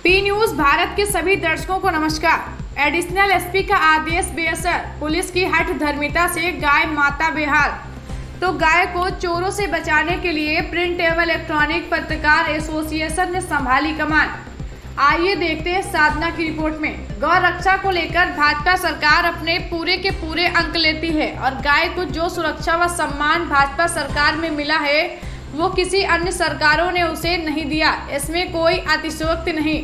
P news Bharat के सभी दर्शकों को नमस्कार। एडिशनल एसपी का आदेश बेअसर, पुलिस की हठ धर्मिता से गाय माता बेहाल। तो गाय को चोरों से बचाने के लिए प्रिंट एवं इलेक्ट्रॉनिक पत्रकार एसोसिएशन ने संभाली कमान। आइए देखते हैं साधना की रिपोर्ट में। गौ रक्षा को लेकर भाजपा सरकार अपने पूरे के पूरे अंक लेती है और गाय को जो सुरक्षा व सम्मान भाजपा सरकार में मिला है वो किसी अन्य सरकारों ने उसे नहीं दिया। इसमें कोई अतिशयोक्ति नहीं,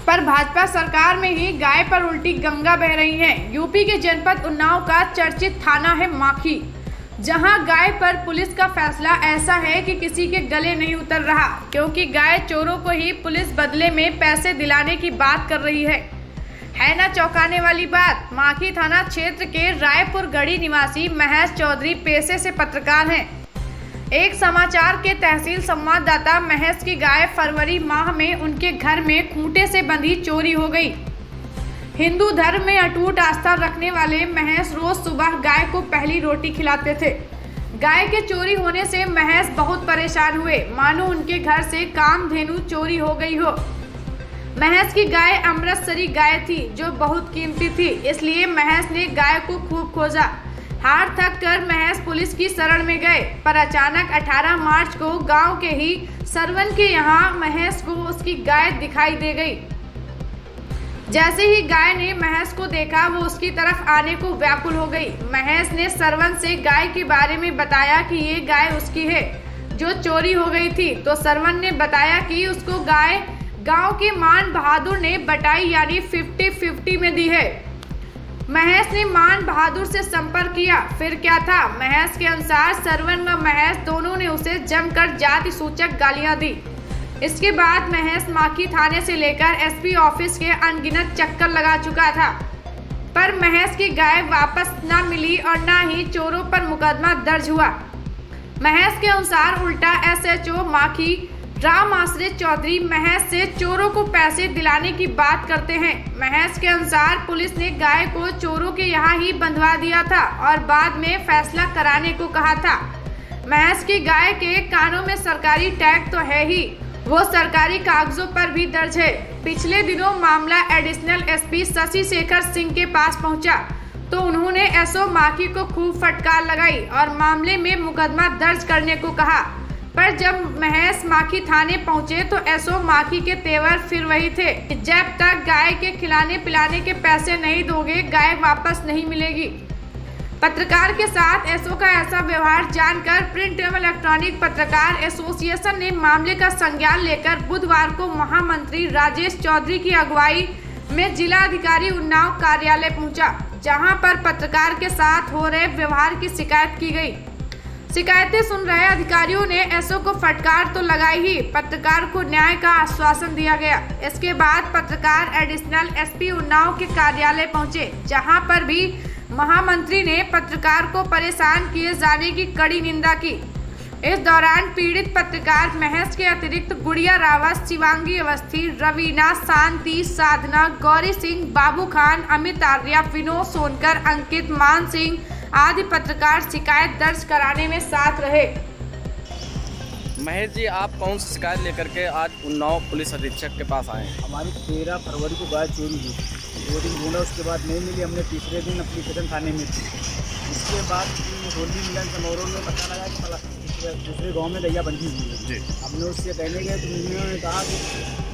पर भाजपा सरकार में ही गाय पर उल्टी गंगा बह रही है। यूपी के जनपद उन्नाव का चर्चित थाना है माखी, जहां गाय पर पुलिस का फैसला ऐसा है कि किसी के गले नहीं उतर रहा, क्योंकि गाय चोरों को ही पुलिस बदले में पैसे दिलाने की बात कर रही है ना चौंकाने वाली बात। माखी थाना क्षेत्र के रायपुर गढ़ी निवासी महेश चौधरी पेशे से पत्रकार हैं। एक समाचार के तहसील संवाददाता महेश की गाय फरवरी माह में उनके घर में खूंटे से बंधी चोरी हो गई। हिंदू धर्म में अटूट आस्था रखने वाले महेश रोज सुबह गाय को पहली रोटी खिलाते थे। गाय के चोरी होने से महेश बहुत परेशान हुए, मानो उनके घर से कामधेनु चोरी हो गई हो। महेश की गाय अमृतसरी गाय थी जो बहुत कीमती थी, इसलिए महेश ने गाय को खूब खोजा। हार थक कर महेश पुलिस की शरण में गए, पर अचानक 18 मार्च को गांव के ही सरवन के यहाँ महेश को उसकी गाय दिखाई दे गई। जैसे ही गाय ने महेश को देखा वो उसकी तरफ आने को व्याकुल हो गई। महेश ने सरवन से गाय के बारे में बताया कि ये गाय उसकी है जो चोरी हो गई थी। तो सरवन ने बताया कि उसको गाय गांव के मान बहादुर ने बटाई यानी 50-50 में दी है। महेश ने मान बहादुर से संपर्क किया, फिर क्या था। महेश के अनुसार सरवन व महेश दोनों ने उसे जमकर जाति सूचक गालियां दी। इसके बाद महेश माखी थाने से लेकर एसपी ऑफिस के अनगिनत चक्कर लगा चुका था, पर महेश की गाय वापस न मिली और न ही चोरों पर मुकदमा दर्ज हुआ। महेश के अनुसार उल्टा एसएचओ माखी राम आश्रित चौधरी महेश से चोरों को पैसे दिलाने की बात करते हैं। महेश के अनुसार पुलिस ने गाय को चोरों के यहाँ ही बंधवा दिया था और बाद में फैसला कराने को कहा था। महेश की गाय के कानों में सरकारी टैग तो है ही, वो सरकारी कागजों पर भी दर्ज है। पिछले दिनों मामला एडिशनल एसपी शशि शेखर सिंह के पास पहुंचा, तो उन्होंने एसओ माखी को खूब फटकार लगाई और मामले में मुकदमा दर्ज करने को कहा। पर जब महेश माखी थाने पहुंचे तो एसओ माखी के तेवर फिर वही थे, जब तक गाय के खिलाने पिलाने के पैसे नहीं दोगे गाय वापस नहीं मिलेगी। पत्रकार के साथ एसओ का ऐसा व्यवहार जानकर प्रिंट एवं इलेक्ट्रॉनिक पत्रकार एसोसिएशन ने मामले का संज्ञान लेकर बुधवार को महामंत्री राजेश चौधरी की अगुवाई में जिलाधिकारी उन्नाव कार्यालय पहुंचा, जहां पर पत्रकार के साथ हो रहे व्यवहार की शिकायत की गई। शिकायतें सुन रहे अधिकारियों ने एसओ को फटकार तो लगाई ही, पत्रकार को न्याय का आश्वासन दिया गया। इसके बाद पत्रकार एडिशनल एसपी उन्नाव के कार्यालय पहुंचे, जहां पर भी महामंत्री ने पत्रकार को परेशान किए जाने की कड़ी निंदा की। इस दौरान पीड़ित पत्रकार महेश के अतिरिक्त गुड़िया रावत, शिवांगी अवस्थी, रवीना, शांति, साधना, गौरी सिंह, बाबू खान, अमित आर्या, विनोद सोनकर, अंकित, मान सिंह आदि पत्रकार शिकायत दर्ज कराने में साथ रहे। महेश जी, आप कौन सी शिकायत लेकर के आज उन्नाव पुलिस अधीक्षक के पास आए हैं? हमारी 13 फरवरी को गाय चोरी हुई, 2 दिन ढूंढा, उसके बाद नहीं मिली। हमने तीसरे दिन एप्लीकेशन थाने में दी। उसके बाद होली मिलन समारोह में पता लगा कि दूसरे गांव में गैया बंधी हुई है। हमने उससे कहने गए तो उन्होंने कहा कि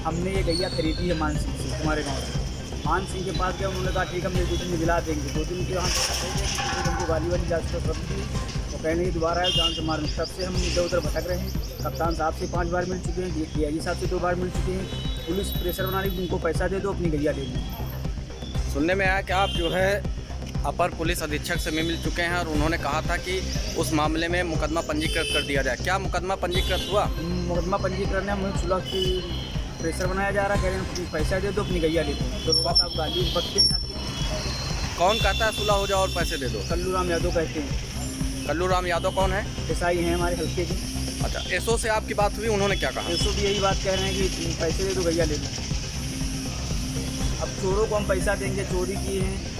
हमने ये गैया खरीदी है मान सिंह से, तुम्हारे गाँव से। मान सिंह के पास गया, उन्होंने कहा ठीक है, हम 2 दिन में दिला देंगे। 2 दिन के वहाँ हमको गाली वाली जाँच कर सब दी, तो कहने की दोबारा आए जान से मारने। तब से हम इधर उधर भटक रहे हैं। कप्तान साहब से 5 बार मिल चुके हैं, डीआईजी साहब से 2 बार मिल चुके हैं। पुलिस प्रेशर बना रही, उनको पैसा दे दो, अपनी गैया ले लो। सुनने में आया कि आप जो है अपर पुलिस अधीक्षक से मिल चुके हैं और उन्होंने कहा था कि उस मामले में मुकदमा पंजीकृत कर दिया जाए। क्या मुकदमा पंजीकृत हुआ? मुकदमा पंजीकृत है, हमें सुलह की प्रेशर बनाया जा रहा है, कह रहे हैं पैसा दे दो, अपनी गैया ले दो। तो बस आप गाली बकते हैं। कौन कहता है सुलह हो जाओ और पैसे दे दो? कल्लू राम यादव कहते हैं। कल्लू राम यादव कौन है? एसआई हैं हमारे हल्के की। अच्छा, एसओ से आपकी बात हुई, उन्होंने क्या कहा? एसओ भी यही बात कह रहे हैं कि पैसे दे दो, गैया ले दो। अब चोरों को हम पैसा देंगे, चोरी किए हैं,